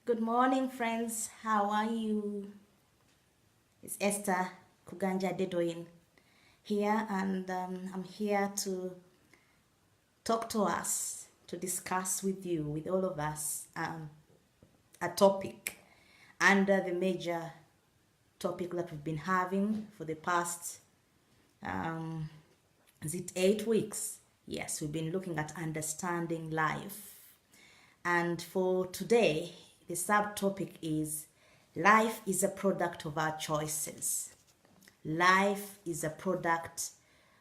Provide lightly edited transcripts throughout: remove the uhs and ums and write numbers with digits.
Good morning, friends. How are you? It's Esther Kuganja Dedoin here, and I'm here to talk to us, to discuss with you, with all of us, a topic under the major topic that we've been having for the past, is it 8 weeks? Yes, we've been looking at understanding life. And for today, the subtopic is life is a product of our choices. Life is a product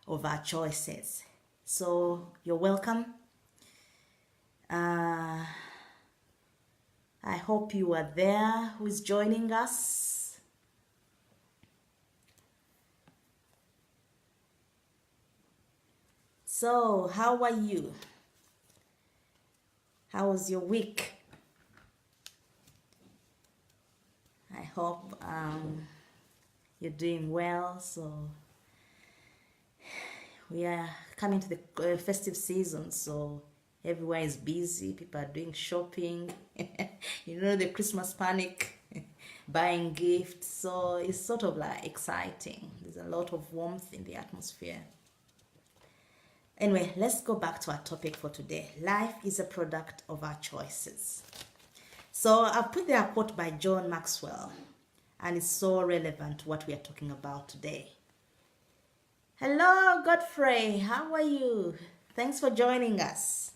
of our choices. So you're welcome. I hope you are there who is joining us. So, how are you? How was your week? I hope you're doing well. So we are coming to the festive season, so everywhere is busy. People are doing shopping. The Christmas panic, buying gifts. So it's sort of like exciting. There's a lot of warmth in the atmosphere. Anyway, let's go back to our topic for today. Life is a product of our choices. So I've put there a quote by John Maxwell, and it's so relevant to what we are talking about today. Hello, Godfrey. How are you? Thanks for joining us.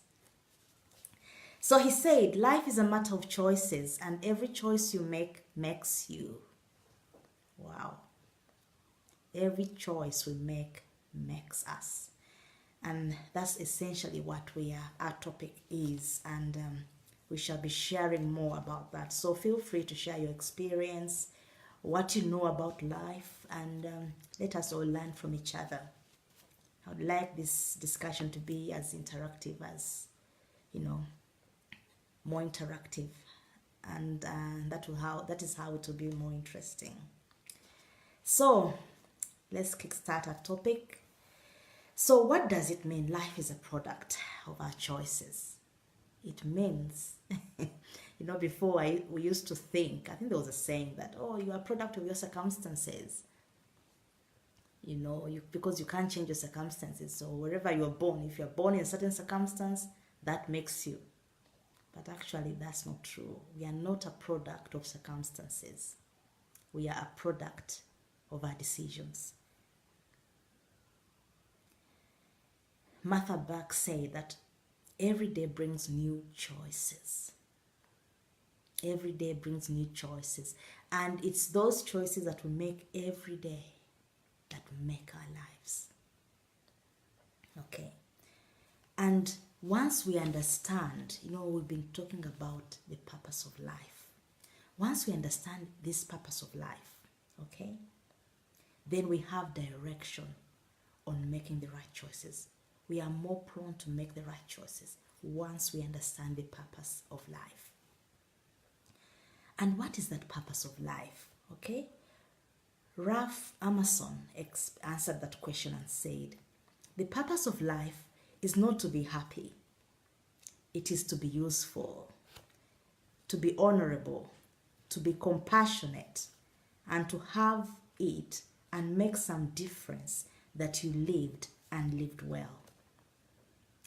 So he said, life is a matter of choices, and every choice you make makes you. Wow. Every choice we make makes us. And that's essentially what our topic is, and we shall be sharing more about that. So feel free to share your experience, what you know about life, and let us all learn from each other. I would like this discussion to be as interactive as, more interactive, and that is how it will be more interesting. So let's kickstart our topic. So what does it mean? Life is a product of our choices. It means, before we used to think, I think there was a saying that, you are a product of your circumstances. Because you can't change your circumstances. So wherever you are born, if you're born in a certain circumstance, that makes you. But actually, that's not true. We are not a product of circumstances. We are a product of our decisions. Martha Buck said that every day brings new choices. Every day brings new choices. And it's those choices that we make every day that make our lives. Okay. And once we understand, we've been talking about the purpose of life. Once we understand this purpose of life, okay, then we have direction on making the right choices. We are more prone to make the right choices once we understand the purpose of life. And what is that purpose of life? Okay? Ralph Emerson answered that question and said, the purpose of life is not to be happy. It is to be useful, to be honorable, to be compassionate, and to have it and make some difference that you lived and lived well.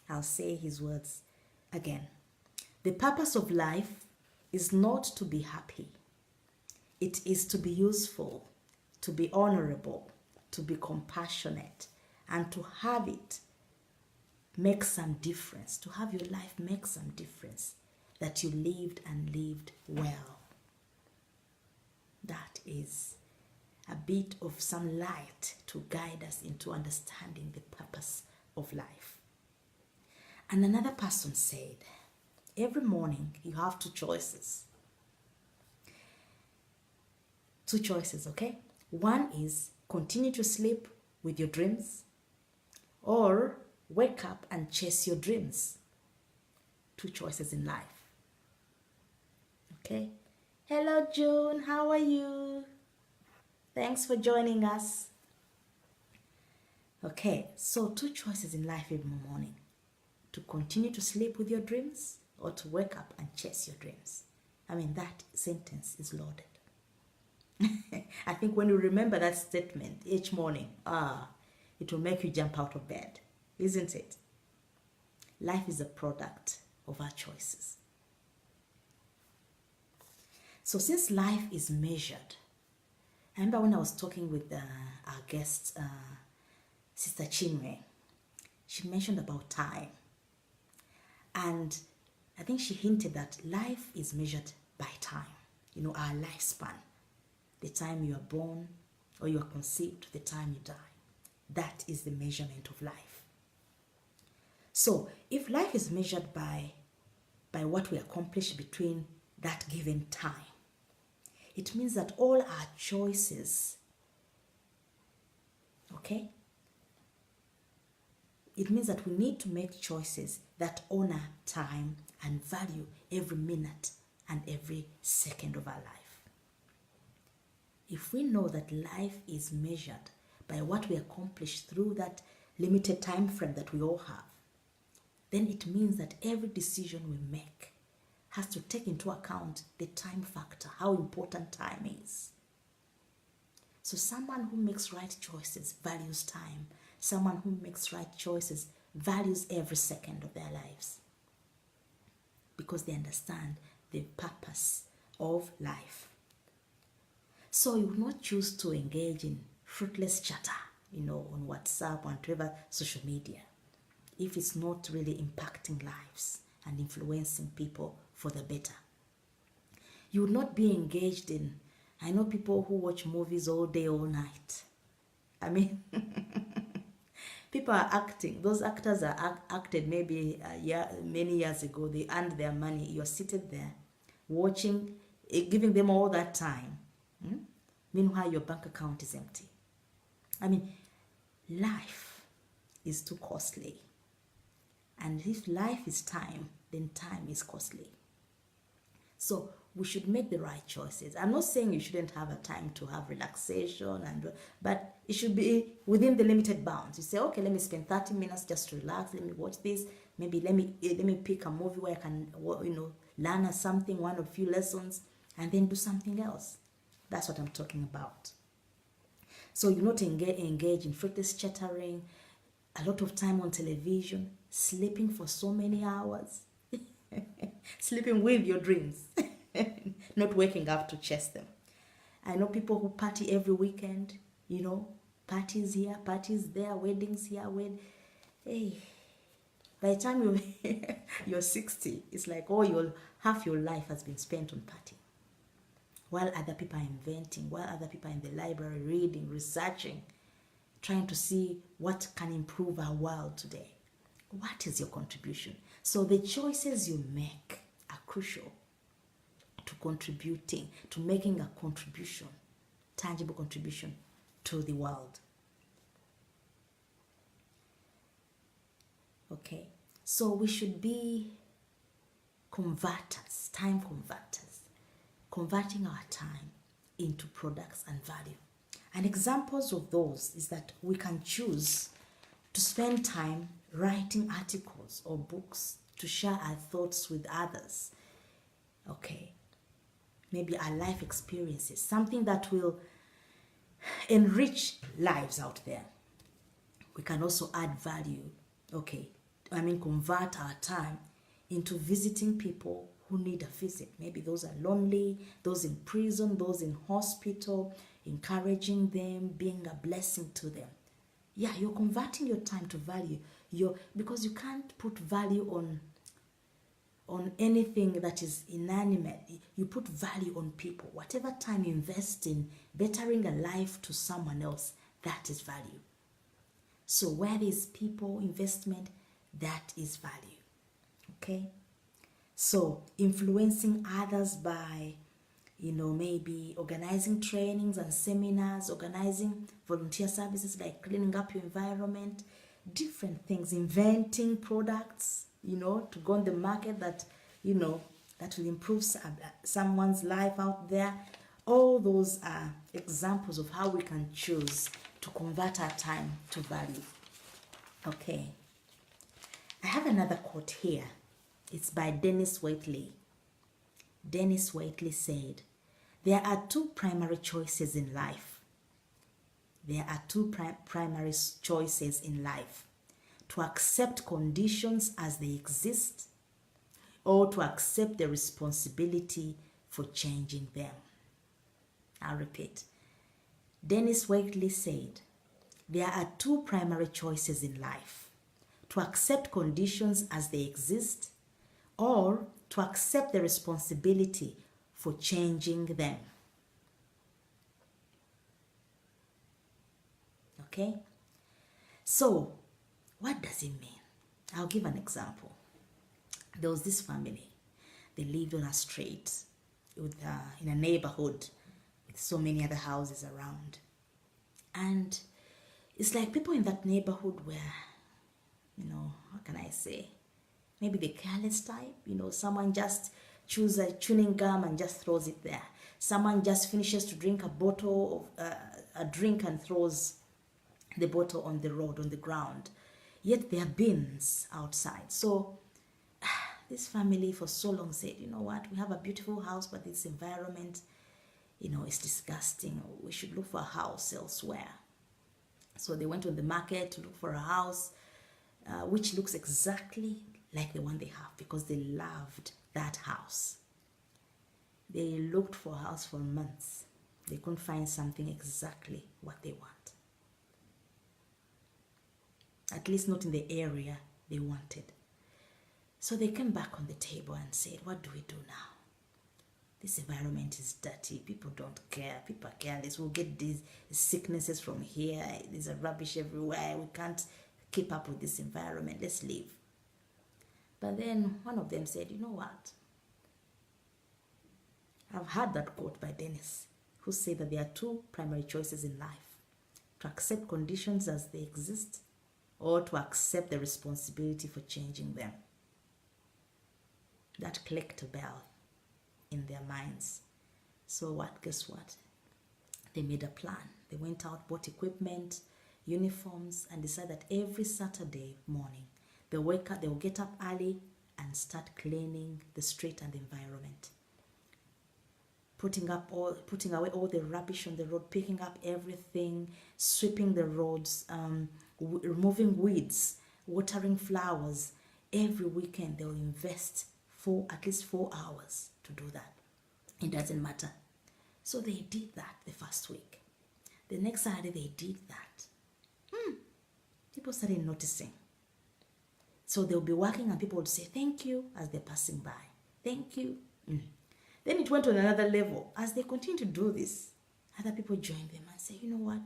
I'll say his words again. The purpose of life is not to be happy. It is to be useful, to be honorable, to be compassionate, and to have it make some difference, to have your life make some difference, that you lived and lived well. That is a bit of some light to guide us into understanding the purpose of life. And another person said, every morning you have two choices. Two choices, okay? One is continue to sleep with your dreams, or wake up and chase your dreams. Two choices in life. Okay? Hello, June. How are you? Thanks for joining us. Okay, so two choices in life every morning. To continue to sleep with your dreams, or to wake up and chase your dreams. I mean, that sentence is loaded. I think when you remember that statement each morning, it will make you jump out of bed, isn't it? Life is a product of our choices. So since life is measured, I remember when I was talking with our guest, Sister Chinwe, she mentioned about time. And I think she hinted that life is measured by time. You know, our lifespan. The time you are born or you are conceived to the time you die. That is the measurement of life. So if life is measured by what we accomplish between that given time, it means that all our choices, okay? It means that we need to make choices that honor time and value every minute and every second of our life. If we know that life is measured by what we accomplish through that limited time frame that we all have, then it means that every decision we make has to take into account the time factor, how important time is. So someone who makes right choices values time. Someone who makes right choices values every second of their lives because they understand the purpose of life. So you will not choose to engage in fruitless chatter, on WhatsApp, on whatever social media, if it's not really impacting lives and influencing people for the better. You would not be engaged in, I know people who watch movies all day, all night. I mean, people are acting. Those actors are acted maybe many years ago. They earned their money. You're seated there watching, giving them all that time. Meanwhile, your bank account is empty. I mean, life is too costly. And if life is time, then time is costly. So we should make the right choices. I'm not saying you shouldn't have a time to have relaxation, but it should be within the limited bounds. You say, okay, let me spend 30 minutes just to relax. Let me watch this. Maybe let me pick a movie where I can, learn something, one or few lessons, and then do something else. That's what I'm talking about. So you not engage in fruitless chattering, a lot of time on television, sleeping for so many hours, sleeping with your dreams, not waking up to chase them. I know people who party every weekend, parties here, parties there, weddings here, hey. By the time you're 60, it's like half your life has been spent on partying. While other people are inventing, while other people are in the library reading, researching, trying to see what can improve our world today. What is your contribution? So the choices you make are crucial to contributing, to making a contribution, tangible contribution to the world. Okay, so we should be converters, time converters, converting our time into products and value. And examples of those is that we can choose to spend time writing articles or books to share our thoughts with others. Okay, maybe our life experiences, something that will enrich lives out there. We can also add value, convert our time into visiting people who need a visit. Maybe those are lonely, those in prison, those in hospital, encouraging them, being a blessing to them. Yeah, you're converting your time to value. Because you can't put value on anything that is inanimate. You put value on people. Whatever time you invest in bettering a life to someone else, that is value. So where there's people, investment, that is value. Okay? So influencing others by, maybe organizing trainings and seminars, organizing volunteer services like cleaning up your environment, different things, inventing products, to go on the market that, that will improve someone's life out there. All those are examples of how we can choose to convert our time to value. Okay. I have another quote here. It's by Dennis Waitley. Dennis Waitley said, there are two primary choices in life. There are two primary choices in life: to accept conditions as they exist, or to accept the responsibility for changing them. I'll repeat. Dennis Waitley said, there are two primary choices in life: to accept conditions as they exist, or to accept the responsibility for changing them. Okay? So, what does it mean? I'll give an example. There was this family. They lived on a street with, in a neighborhood with so many other houses around. And it's like people in that neighborhood were, how can I say? Maybe the careless type. Someone just chews a chewing gum and just throws it there. Someone just finishes to drink a bottle of a drink and throws the bottle on the road, on the ground. Yet there are bins outside. So this family for so long said, you know what, we have a beautiful house, but this environment, is disgusting. We should look for a house elsewhere. So they went on the market to look for a house which looks exactly like the one they have, because they loved that house. They looked for a house for months. They couldn't find something exactly what they want. At least not in the area they wanted. So they came back on the table and said, what do we do now? This environment is dirty. People don't care. People are careless. We'll get these sicknesses from here. There's a rubbish everywhere. We can't keep up with this environment. Let's leave. But then one of them said, you know what? I've heard that quote by Dennis, who said that there are two primary choices in life: to accept conditions as they exist, or to accept the responsibility for changing them. That clicked a bell in their minds. So guess what? They made a plan. They went out, bought equipment, uniforms, and decided that every Saturday morning, they'll get up early and start cleaning the street and the environment. Putting away all the rubbish on the road, picking up everything, sweeping the roads, removing weeds, watering flowers. Every weekend they'll invest at least 4 hours to do that. It doesn't matter. So they did that the first week. The next Saturday they did that. People started noticing. So they'll be working and people would say thank you as they're passing by. Thank you. Then it went on another level. As they continue to do this, other people join them and say, you know what?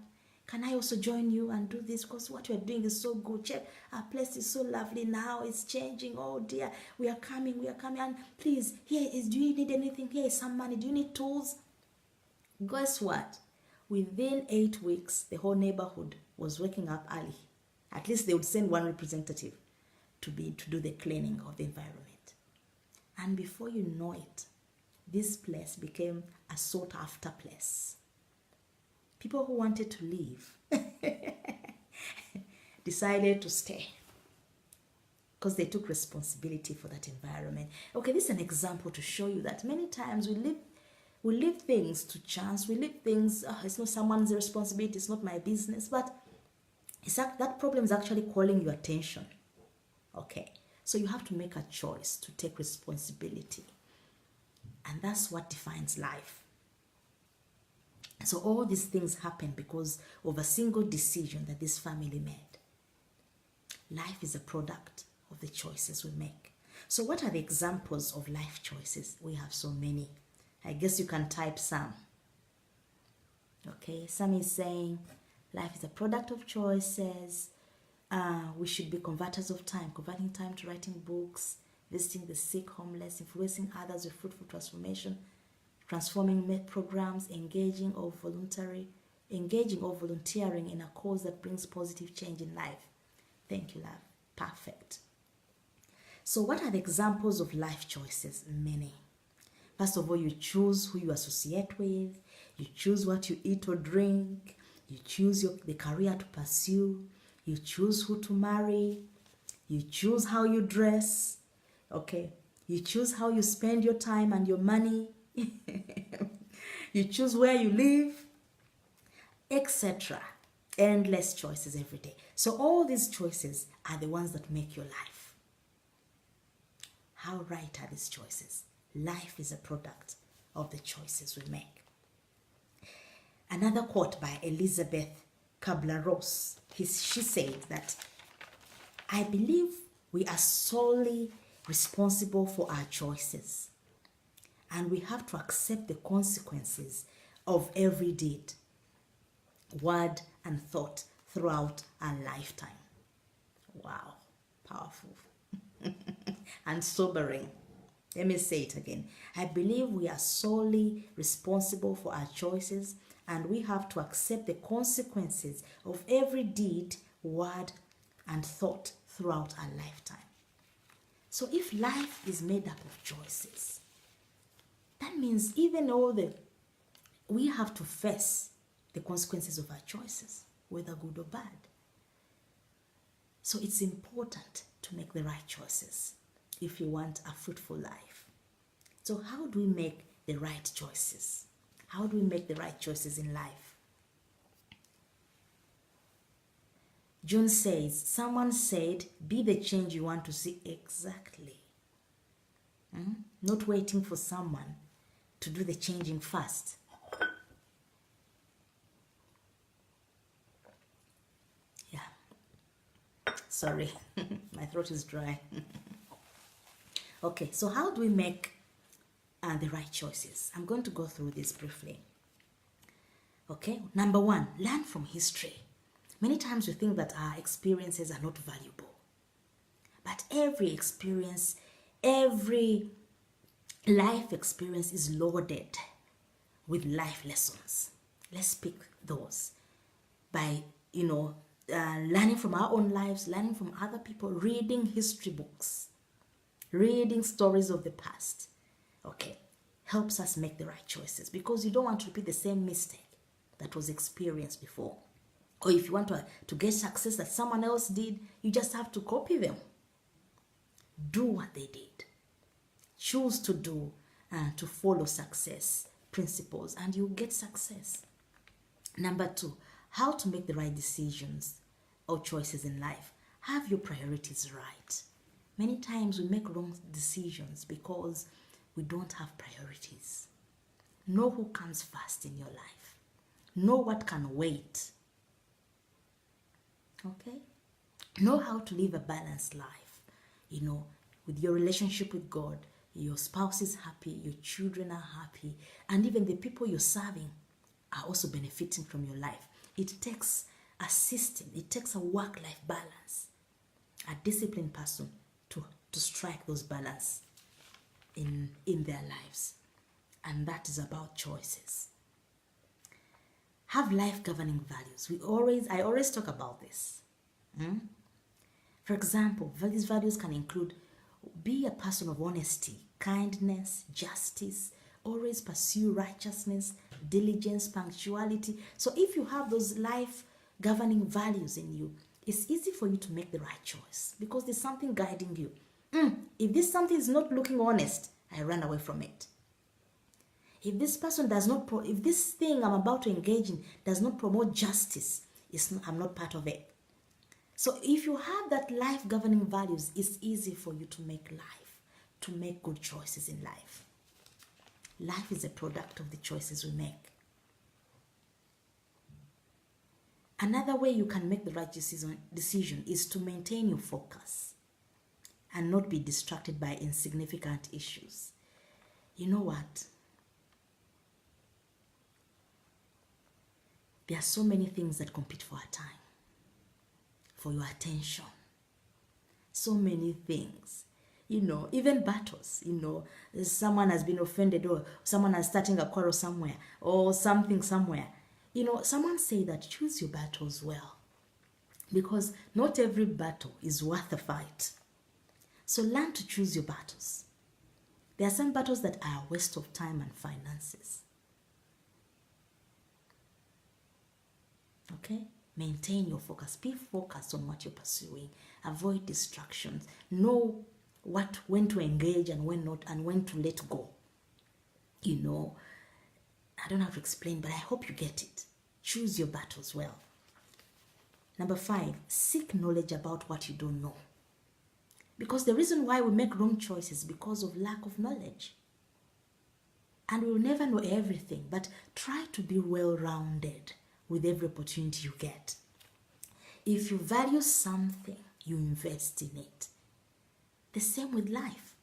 Can I also join you and do this? Because what you're doing is so good. Check, our place is so lovely now. It's changing. Oh dear, we are coming. And please, do you need anything? Here is some money. Do you need tools? Guess what? Within 8 weeks, the whole neighborhood was waking up early. At least they would send one representative to do the cleaning of the environment. And before you know it, this place became a sought after place. People who wanted to leave decided to stay because they took responsibility for that environment. Okay, this is an example to show you that many times we leave things to chance. We leave things, it's not someone's responsibility, it's not my business, but that problem is actually calling your attention. Okay, so you have to make a choice to take responsibility. And that's what defines life. So all these things happen because of a single decision that this family made. Life is a product of the choices we make. So what are the examples of life choices? We have so many. I guess you can type some. Okay, some is saying life is a product of choices. We should be converters of time, converting time to writing books, visiting the sick, homeless, influencing others with fruitful transformation, transforming programs, engaging or volunteering in a cause that brings positive change in life. Thank you, love. Perfect. So what are the examples of life choices? Many. First of all, you choose who you associate with. You choose what you eat or drink. You choose the career to pursue. You choose who to marry. You choose how you dress. Okay. You choose how you spend your time and your money. You choose where you live, etc. Endless choices every day. So all these choices are the ones that make your life. How right are these choices? Life is a product of the choices we make. Another quote by Elizabeth Kubler-Ross. She said that, I believe we are solely responsible for our choices, and we have to accept the consequences of every deed, word, and thought throughout our lifetime. Wow, powerful and sobering. Let me say it again. I believe we are solely responsible for our choices, and we have to accept the consequences of every deed, word, and thought throughout our lifetime. So if life is made up of choices, that means even we have to face the consequences of our choices, whether good or bad. So it's important to make the right choices if you want a fruitful life. So how do we make the right choices? How do we make the right choices in life? June says, someone said, be the change you want to see. Exactly. Not waiting for someone to do the changing first. Yeah. Sorry, my throat is dry. Okay, so how do we make the right choices? I'm going to go through this briefly. Okay, number one, learn from history. Many times we think that our experiences are not valuable. But every experience, every life experience is loaded with life lessons. Let's pick those by, learning from our own lives, learning from other people, reading history books, reading stories of the past. Okay, helps us make the right choices, because you don't want to repeat the same mistake that was experienced before. Or if you want to get success that someone else did, you just have to copy them. Do what they did. Choose to do and to follow success principles, and you get success. Number two, how to make the right decisions or choices in life. Have your priorities right. Many times we make wrong decisions because we don't have priorities. Know who comes first in your life. Know what can wait. Okay? Know how to live a balanced life. With your relationship with God, your spouse is happy, your children are happy, and even the people you're serving are also benefiting from your life. It takes a system, it takes a work-life balance, a disciplined person to strike those balance in their lives. And that is about choices. Have life governing values. I always talk about this. For example, these values can include: be a person of honesty, kindness, justice, always pursue righteousness, diligence, punctuality. So if you have those life governing values in you, it's easy for you to make the right choice, because there's something guiding you. If this something is not looking honest, I run away from it. If this person if this thing I'm about to engage in does not promote justice, I'm not part of it. So if you have that life governing values, it's easy for you to make good choices in life. Life is a product of the choices we make. Another way you can make the right decision is to maintain your focus and not be distracted by insignificant issues. You know what? There are so many things that compete for our time, for your attention. So many things. Even battles, someone has been offended, or someone is starting a quarrel somewhere, or something somewhere. Someone say that choose your battles well, because not every battle is worth a fight. So learn to choose your battles. There are some battles that are a waste of time and finances. Okay? Maintain your focus. Be focused on what you're pursuing. Avoid distractions. Know when to engage and when not, and when to let go. You know, I don't have to explain, but I hope you get it. Choose your battles well. Number 5, seek knowledge about what you don't know. Because the reason why we make wrong choices is because of lack of knowledge. And we will never know everything, but try to be well-rounded with every opportunity you get. If you value something, you invest in it. The same with life.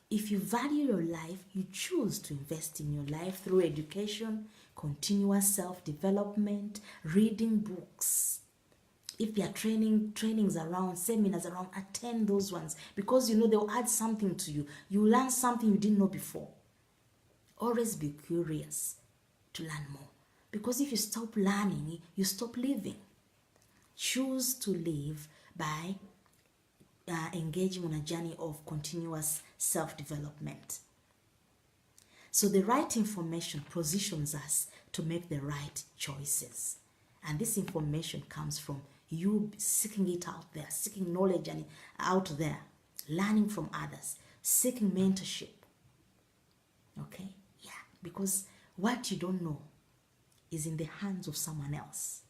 If you value your life, you choose to invest in your life through education, continuous self-development, reading books. If there are trainings around, seminars around, attend those ones, because you know they'll add something to you. You learn something you didn't know before. Always be curious to learn more, because if you stop learning, you stop living. Choose to live by engaging on a journey of continuous self-development. So the right information positions us to make the right choices. And this information comes from you seeking it out there, seeking knowledge and out there, learning from others, seeking mentorship. Okay? Yeah, because what you don't know is in the hands of someone else.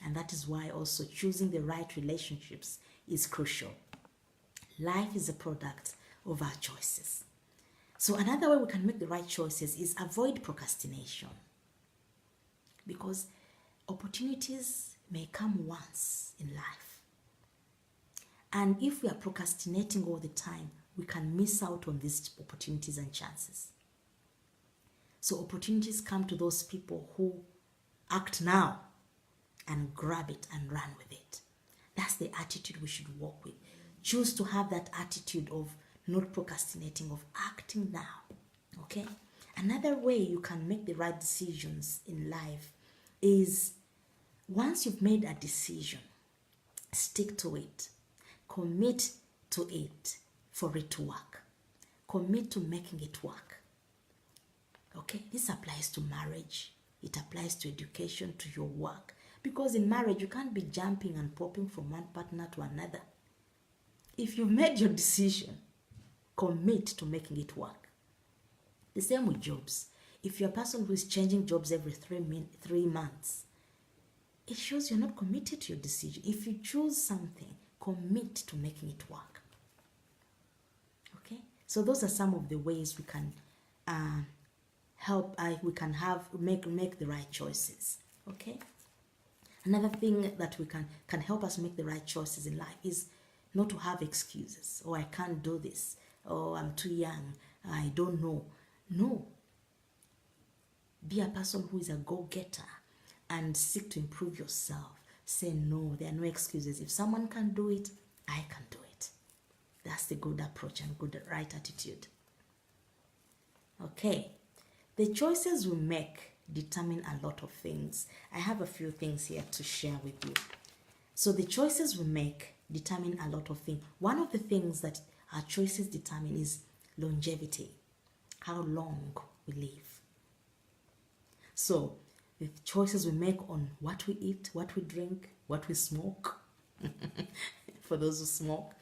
And that is why also choosing the right relationships is crucial. Life is a product of our choices. So another way we can make the right choices is avoid procrastination. Because opportunities may come once in life. And if we are procrastinating all the time, we can miss out on these opportunities and chances. So opportunities come to those people who act now and grab it and run with it. That's the attitude we should walk with. Choose to have that attitude of not procrastinating, of acting now. Okay? Another way you can make the right decisions in life is once you've made a decision, stick to it. Commit to it for it to work. Commit to making it work. Okay? This applies to marriage. It applies to education, to your work. Because in marriage, you can't be jumping and popping from one partner to another. If you've made your decision, commit to making it work. The same with jobs. If you're a person who is changing jobs every 3 months, it shows you're not committed to your decision. If you choose something, commit to making it work. Okay? So those are some of the ways we can make the right choices. Okay? Another thing that we can help us make the right choices in life is not to have excuses. Oh, I can't do this. Oh, I'm too young. I don't know. No. Be a person who is a go-getter and seek to improve yourself. Say no, there are no excuses. If someone can do it, I can do it. That's the good approach and good right attitude. Okay. The choices we make determine a lot of things. I have a few things here to share with you. So the choices we make determine a lot of things. One of the things that our choices determine is longevity, how long we live. So the choices we make on what we eat, what we drink, what we smoke, for those who smoke.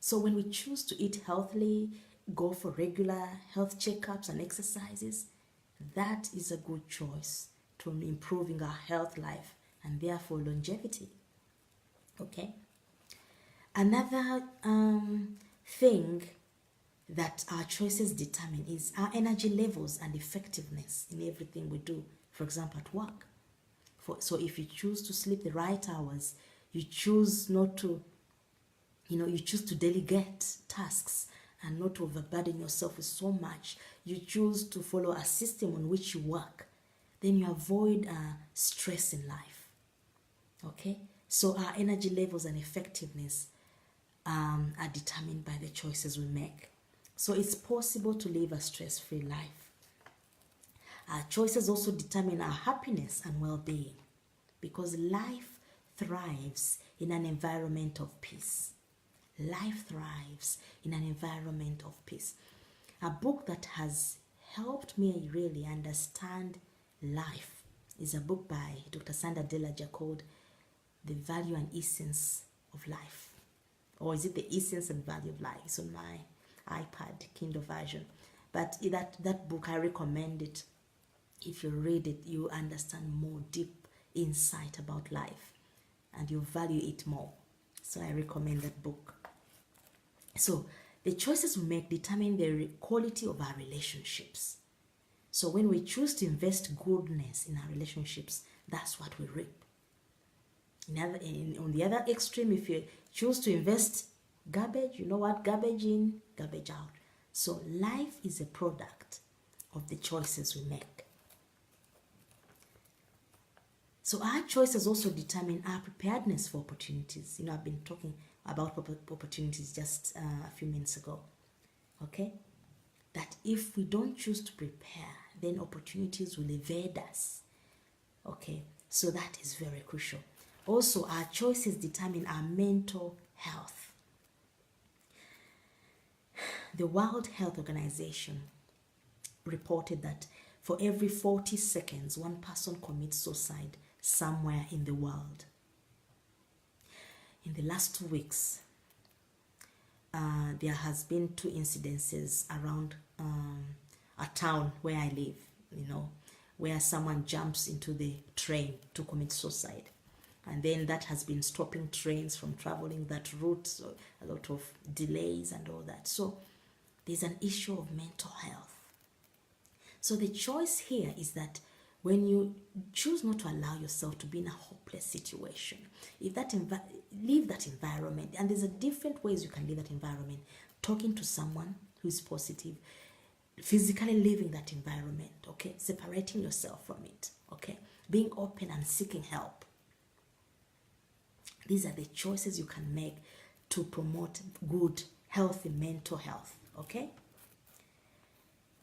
So when we choose to eat healthily, go for regular health checkups and exercises, that is a good choice to improving our health life and therefore longevity. Okay? Another thing that our choices determine is our energy levels and effectiveness in everything we do. For example, at work. So if you choose to sleep the right hours, you choose not to, you choose to delegate tasks and not to overburden yourself with so much. You choose to follow a system on which you work. Then you avoid stress in life. Okay? So our energy levels and effectiveness are determined by the choices we make. So it's possible to live a stress-free life. Our choices also determine our happiness and well-being, because life thrives in an environment of peace. Life thrives in an environment of peace. A book that has helped me really understand life is a book by Dr. Sandra Delager called The Value and Essence of Life. or is it The Essence and Value of Life? It's on my iPad Kindle version. But that book, I recommend it. If you read it, you understand more deep insight about life and you value it more. So I recommend that book. So the choices we make determine the quality of our relationships. So when we choose to invest goodness in our relationships, that's what we reap. On the other extreme, if you choose to invest garbage, you know what? Garbage in, garbage out. So life is a product of the choices we make. So our choices also determine our preparedness for opportunities. I've been talking about opportunities just a few minutes ago. Okay? That if we don't choose to prepare, then opportunities will evade us. Okay? So that is very crucial. Also, our choices determine our mental health. The World Health Organization reported that for every 40 seconds, one person commits suicide somewhere in the world. In the last 2 weeks, there has been 2 incidences around a town where I live, where someone jumps into the train to commit suicide. And then that has been stopping trains from traveling that route, so a lot of delays and all that. So there's an issue of mental health. So the choice here is that when you choose not to allow yourself to be in a hopeless situation, leave that environment. And there's a different ways you can leave that environment. Talking to someone who is positive, physically leaving that environment, okay? Separating yourself from it, okay? Being open and seeking help. These are the choices you can make to promote good, healthy mental health, okay?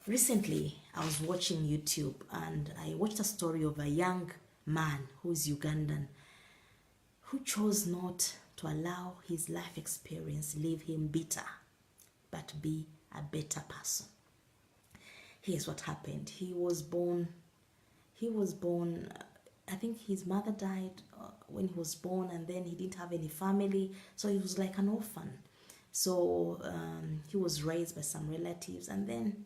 Recently, I was watching YouTube and I watched a story of a young man who is Ugandan who chose not to allow his life experience leave him bitter, but be a better person. Here's what happened. He was born, I think his mother died when he was born, and then he didn't have any family, so he was like an orphan. So he was raised by some relatives, and then,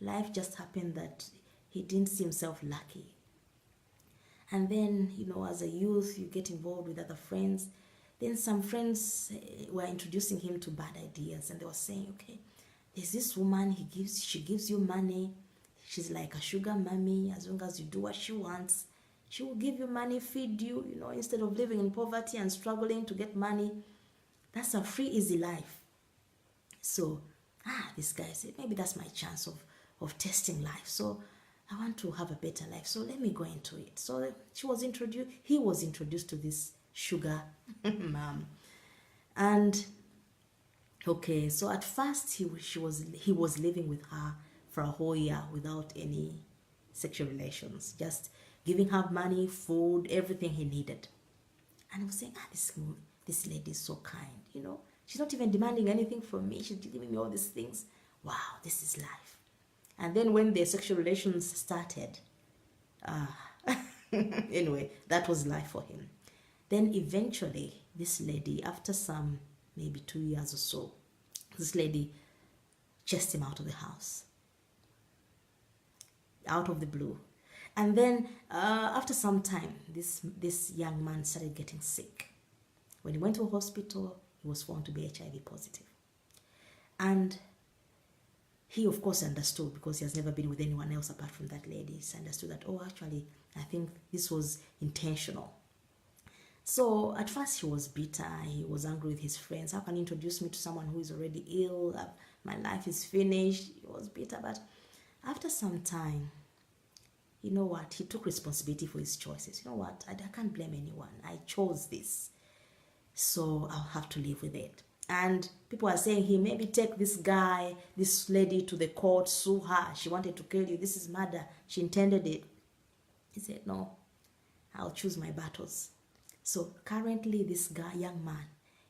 life just happened that he didn't see himself lucky. And then, as a youth, you get involved with other friends. Then some friends were introducing him to bad ideas, and they were saying, okay, there's this woman, she gives you money. She's like a sugar mommy. As long as you do what she wants, she will give you money, feed you, instead of living in poverty and struggling to get money. That's a free, easy life. So, this guy said, maybe that's my chance of testing life. So I want to have a better life. So let me go into it. So he was introduced to this sugar mom. And okay, so at first he was living with her for a whole year without any sexual relations, just giving her money, food, everything he needed. And I was saying, this lady is so kind, She's not even demanding anything from me. She's giving me all these things. Wow, this is life. And then when the sexual relations started, anyway, that was life for him. Then eventually, this lady, after some maybe 2 years or so, this lady chased him out of the house, out of the blue. And then after some time, this young man started getting sick. When he went to a hospital, he was found to be HIV positive. And he, of course, understood, because he has never been with anyone else apart from that lady. He understood that, actually, I think this was intentional. So at first he was bitter. He was angry with his friends. How can you introduce me to someone who is already ill? My life is finished. He was bitter. But after some time, you know what? He took responsibility for his choices. You know what? I can't blame anyone. I chose this. So I'll have to live with it. And people are saying, maybe take this lady to the court, sue her. She wanted to kill you. This is murder. She intended it. He said, no, I'll choose my battles. So currently this young man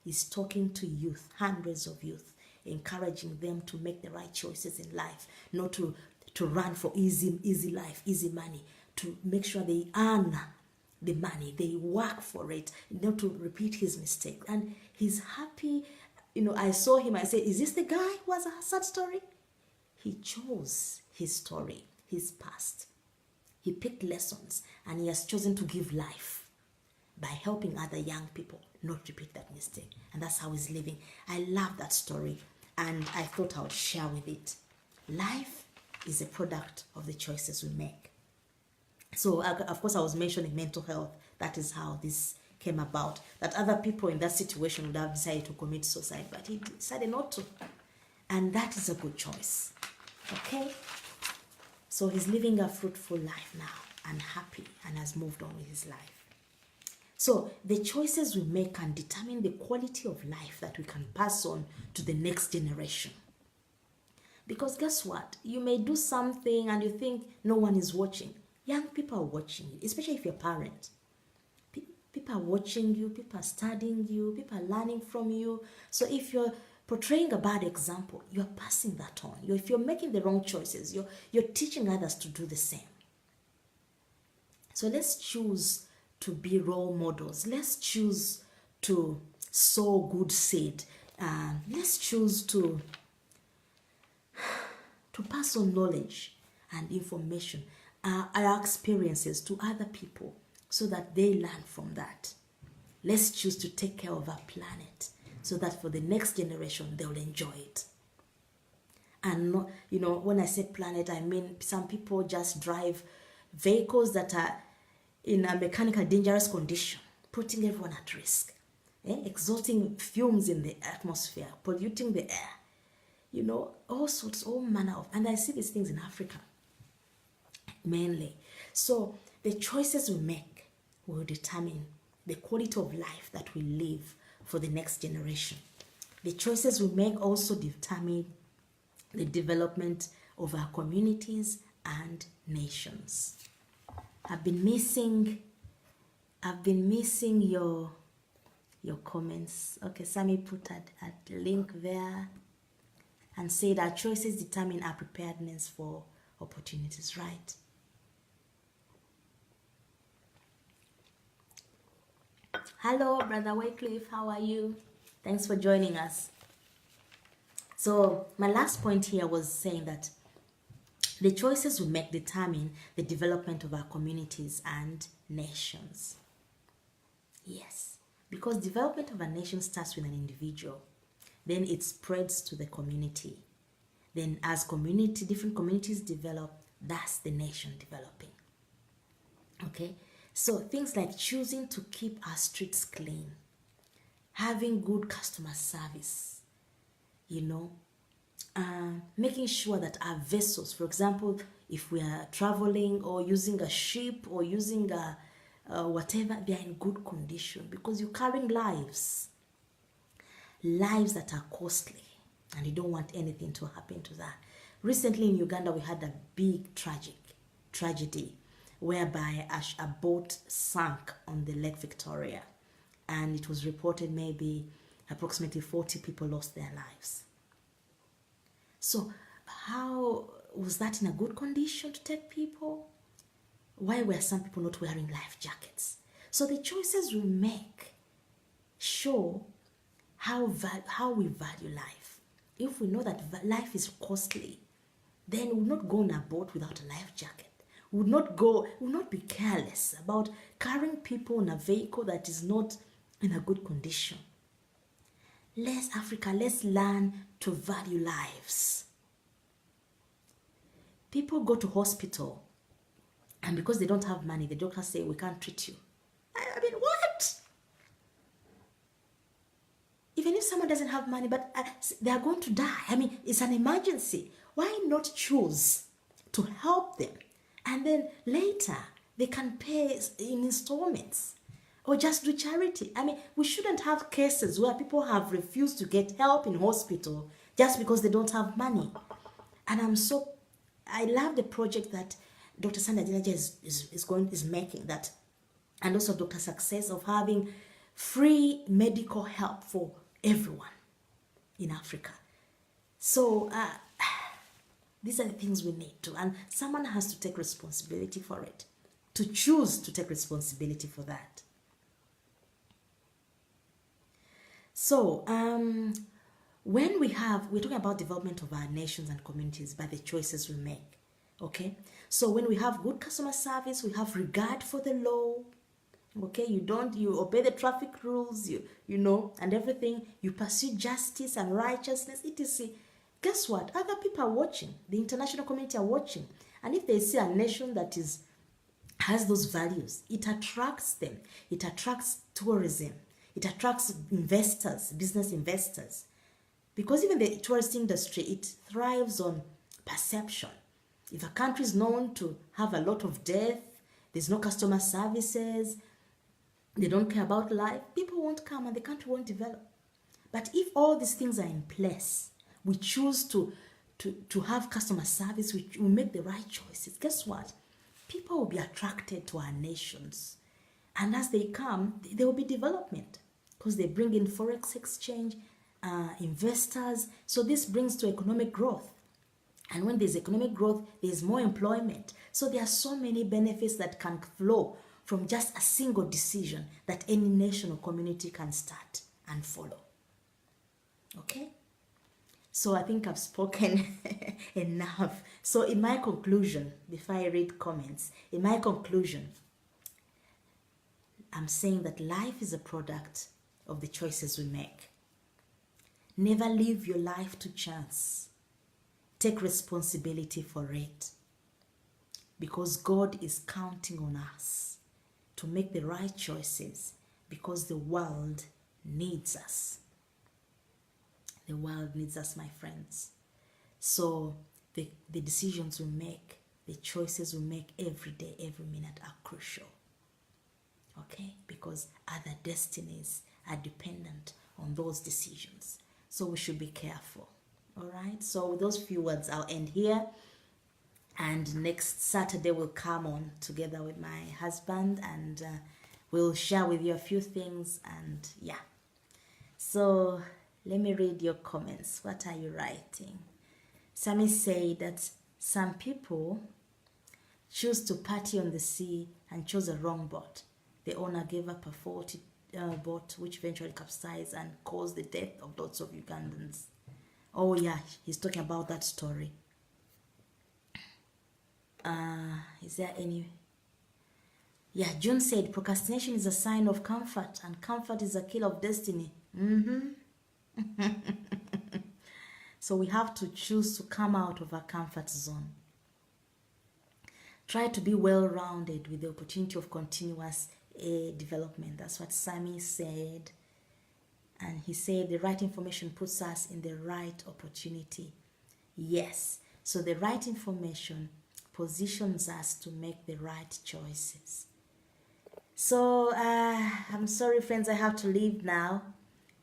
is talking to youth, hundreds of youth, encouraging them to make the right choices in life, not to run for easy life, easy money, to make sure they earn the money. They work for it, not to repeat his mistake. And he's happy. I saw him, I said, is this the guy who has a sad story? He chose his story, his past. He picked lessons and he has chosen to give life by helping other young people not repeat that mistake. And that's how he's living. I love that story and I thought I would share with it. Life is a product of the choices we make. So, of course, I was mentioning mental health. That is how this came about. That other people in that situation would have decided to commit suicide, but he decided not to. And that is a good choice. Okay? So he's living a fruitful life now and happy and has moved on with his life. So the choices we make can determine the quality of life that we can pass on to the next generation. Because guess what? You may do something and you think no one is watching. Young people are watching you, especially if you're a parent. People are watching you, people are studying you, people are learning from you. So if you're portraying a bad example, you're passing that on. If you're making the wrong choices, you're teaching others to do the same. So let's choose to be role models. Let's choose to sow good seed. Let's choose to pass on knowledge and information, our experiences to other people so that they learn from that. Let's choose to take care of our planet so that for the next generation, they'll enjoy it. And, not, when I say planet, I mean some people just drive vehicles that are in a mechanical dangerous condition, putting everyone at risk, exhausting fumes in the atmosphere, polluting the air, all sorts, all manner of, and I see these things in Africa, mainly. So the choices we make will determine the quality of life that we live for the next generation. The choices we make also determine the development of our communities and nations. I've been missing your comments. Okay, Sammy put a link there and said our choices determine our preparedness for opportunities, right? Hello, Brother Wycliffe, how are you? Thanks for joining us. So my last point here was saying that the choices we make determine the development of our communities and nations. Yes, because development of a nation starts with an individual. Then it spreads to the community. Then as different communities develop, that's the nation developing. Okay? So things like choosing to keep our streets clean, having good customer service, making sure that our vessels, for example, if we are traveling or using a ship or using whatever, they are in good condition because you're carrying lives that are costly and you don't want anything to happen to that. Recently in Uganda, we had a big tragedy whereby a boat sank on the Lake Victoria, and it was reported maybe approximately 40 people lost their lives. So how was that in a good condition to take people? Why were some people not wearing life jackets? So the choices we make show how we value life. If we know that life is costly, then we will not go on a boat without a life jacket. We will not be careless about carrying people in a vehicle that is not in a good condition. Let's learn to value lives. People go to hospital and because they don't have money, the doctors say, we can't treat you. I mean, what? Even if someone doesn't have money, but they are going to die. I mean, it's an emergency. Why not choose to help them? And then later, they can pay in installments or just do charity. I mean, we shouldn't have cases where people have refused to get help in hospital just because they don't have money. And I love the project that Dr. Sandra Dinaja is making that, and also Dr. Success, of having free medical help for everyone in Africa. So these are the things we need to, and someone has to take responsibility for it. to choose to take responsibility for that. So, when we're talking about development of our nations and communities by the choices we make. Okay, so when we have good customer service, we have regard for the law. Okay, you obey the traffic rules, you know, and everything. You pursue justice and righteousness, etc. Guess what? Other people are watching. The international community are watching, and if they see a nation that has those values, it attracts them. It attracts tourism. It attracts investors, business investors, because even the tourist industry, it thrives on perception. If a country is known to have a lot of death, there's no customer services, they don't care about life, people won't come and the country won't develop. But if all these things are in place, we choose to have customer service, we make the right choices, guess what? People will be attracted to our nations. And as they come, there will be development because they bring in forex exchange, investors. So this brings to economic growth. And when there's economic growth, there's more employment. So there are so many benefits that can flow from just a single decision that any nation or community can start and follow. Okay? So I think I've spoken enough. So in my conclusion, before I read comments, in my conclusion, I'm saying that life is a product of the choices we make. Never leave your life to chance. Take responsibility for it. Because God is counting on us to make the right choices, because the world needs us. The world needs us, my friends. So the decisions we make, the choices we make every day, every minute are crucial. Okay? Because other destinies are dependent on those decisions. So we should be careful. All right? So with those few words, I'll end here. And next Saturday we'll come on together with my husband and we'll share with you a few things. And yeah. So let me read your comments. What are you writing? Sammy said that some people choose to party on the sea and chose a wrong boat. The owner gave up a faulty boat which eventually capsized and caused the death of lots of Ugandans. Oh yeah, he's talking about that story. Is there any? Yeah, June said procrastination is a sign of comfort and comfort is a killer of destiny. So we have to choose to come out of our comfort zone. Try to be well-rounded with the opportunity of continuous development. That's what Sammy said. And he said the right information puts us in the right opportunity. Yes. So the right information positions us to make the right choices. So I'm sorry, friends, I have to leave now.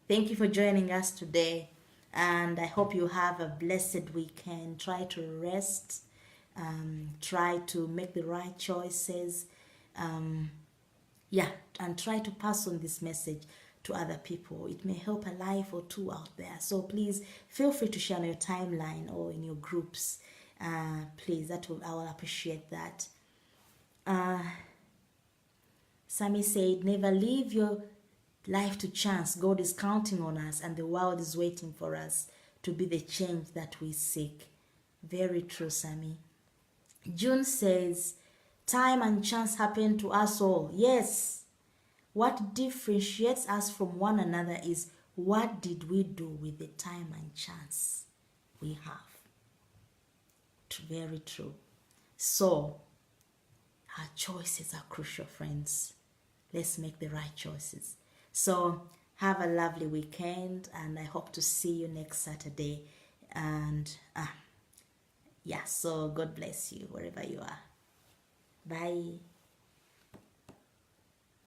Thank you for joining us today. And I hope you have a blessed weekend. Try to rest. Try to make the right choices. And try to pass on this message to other people. It may help a life or two out there. So please feel free to share on your timeline or in your groups. Please, I will appreciate that. Sammy said, never leave your life to chance. God is counting on us and the world is waiting for us to be the change that we seek. Very true, Sammy. June says, time and chance happen to us all. Yes. What differentiates us from one another is what did we do with the time and chance we have. Very true. So, our choices are crucial, friends. Let's make the right choices. So, have a lovely weekend and I hope to see you next Saturday. And so God bless you wherever you are. Bye.